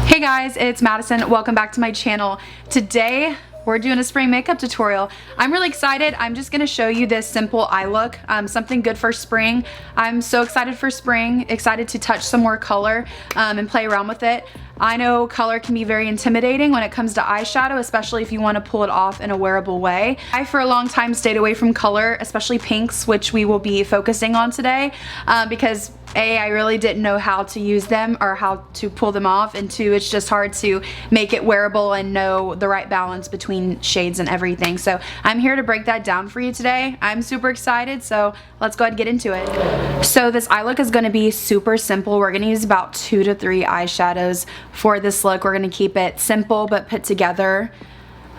Hey guys, it's Madison. Welcome back to my channel. Today we're doing a spring makeup tutorial. I'm really excited. I'm just gonna show you this simple eye look, something good for spring. I'm so excited for spring, excited to touch some more color and play around with it. I know color can be very intimidating when it comes to eyeshadow, especially if you want to pull it off in a wearable way. I for a long time stayed away from color, especially pinks, which we will be focusing on today because I really didn't know how to use them or how to pull them off, and two, it's just hard to make it wearable and know the right balance between shades and everything. So I'm here to break that down for you today. I'm super excited, so let's go ahead and get into it. So this eye look is going to be super simple. We're going to use about 2 to 3 eyeshadows for this look. We're going to keep it simple but put together.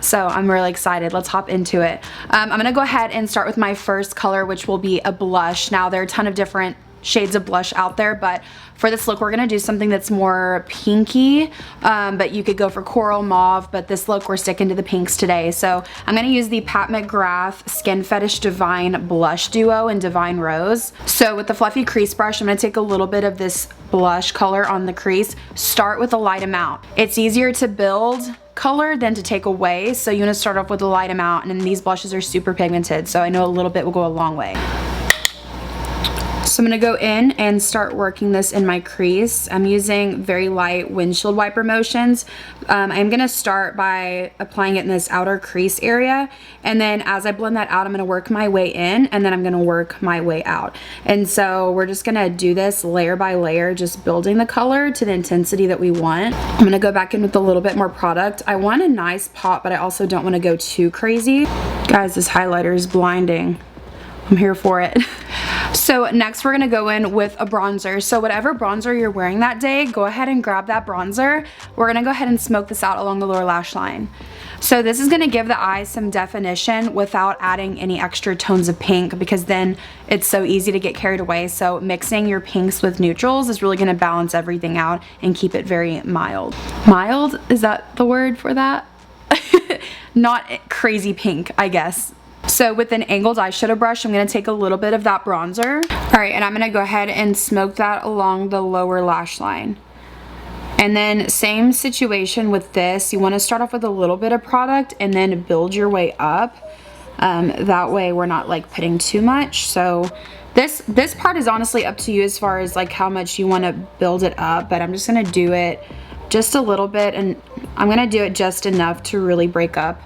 So I'm really excited. Let's hop into it. I'm going to go ahead and start with my first color, which will be a blush. Now there are a ton of different shades of blush out there, but for this look we're gonna do something that's more pinky, but you could go for coral, mauve, but this look we're sticking to the pinks today. So I'm gonna use the Pat McGrath Skin Fetish Divine Blush Duo in Divine Rose. So with the fluffy crease brush, I'm gonna take a little bit of this blush color on the crease. Start with a light amount. It's easier to build color than to take away, so you want to start off with a light amount, and then these blushes are super pigmented, so I know a little bit will go a long way. So I'm going to go in and start working this in my crease. I'm using very light windshield wiper motions. I'm going to start by applying it in this outer crease area, and then as I blend that out, I'm going to work my way in, and then I'm going to work my way out. And so we're just going to do this layer by layer, just building the color to the intensity that we want. I'm going to go back in with a little bit more product. I want a nice pop, but I also don't want to go too crazy. Guys, this highlighter is blinding. I'm here for it. So next we're gonna go in with a bronzer. So whatever bronzer you're wearing that day, go ahead and grab that bronzer. We're gonna go ahead and smoke this out along the lower lash line. So this is gonna give the eyes some definition without adding any extra tones of pink, because then it's so easy to get carried away. So mixing your pinks with neutrals is really gonna balance everything out and keep it very mild. Mild, is that the word for that? Not crazy pink, I guess. So with an angled eyeshadow brush, I'm going to take a little bit of that bronzer. Alright, and I'm going to go ahead and smoke that along the lower lash line. And then same situation with this. You want to start off with a little bit of product and then build your way up. That way we're not like putting too much. So this part is honestly up to you as far as like how much you want to build it up. But I'm just going to do it just a little bit, and I'm going to do it just enough to really break up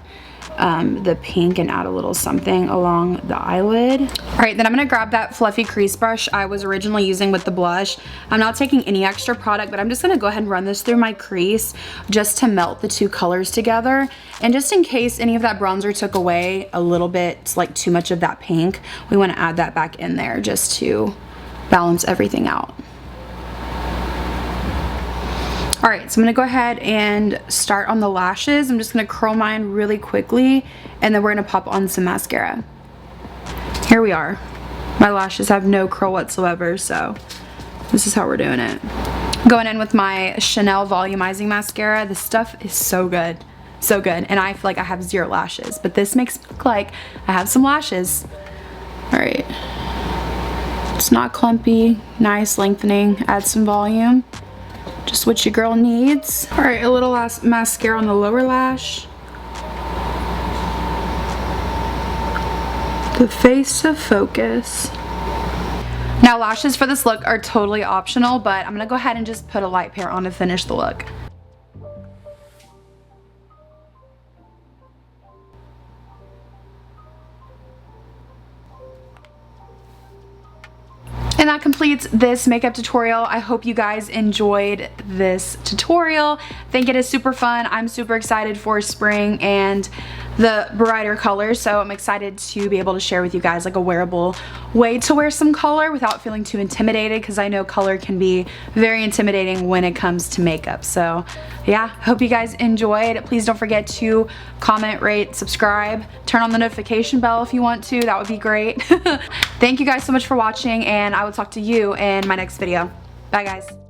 the pink and add a little something along the eyelid. Alright, then I'm going to grab that fluffy crease brush I was originally using with the blush. I'm not taking any extra product, but I'm just going to go ahead and run this through my crease just to melt the two colors together. And just in case any of that bronzer took away a little bit, like too much of that pink, we want to add that back in there just to balance everything out. Alright, so I'm going to go ahead and start on the lashes. I'm just going to curl mine really quickly, and then we're going to pop on some mascara. Here we are. My lashes have no curl whatsoever, so this is how we're doing it. Going in with my Chanel Volumizing Mascara. This stuff is so good. So good. And I feel like I have 0 lashes, but this makes me look like I have some lashes. Alright. It's not clumpy. Nice lengthening. Add some volume. Just what your girl needs. Alright, a little mascara on the lower lash. The face of focus. Now lashes for this look are totally optional, but I'm gonna go ahead and just put a light pair on to finish the look. And that completes this makeup tutorial. I hope you guys enjoyed this tutorial. I think it is super fun. I'm super excited for spring and the brighter colors, so I'm excited to be able to share with you guys like a wearable way to wear some color without feeling too intimidated, because I know color can be very intimidating when it comes to makeup. So yeah, hope you guys enjoyed. Please don't forget to comment, rate, subscribe, turn on the notification bell if you want to. That would be great. Thank you guys so much for watching, and I will talk to you in my next video. Bye guys.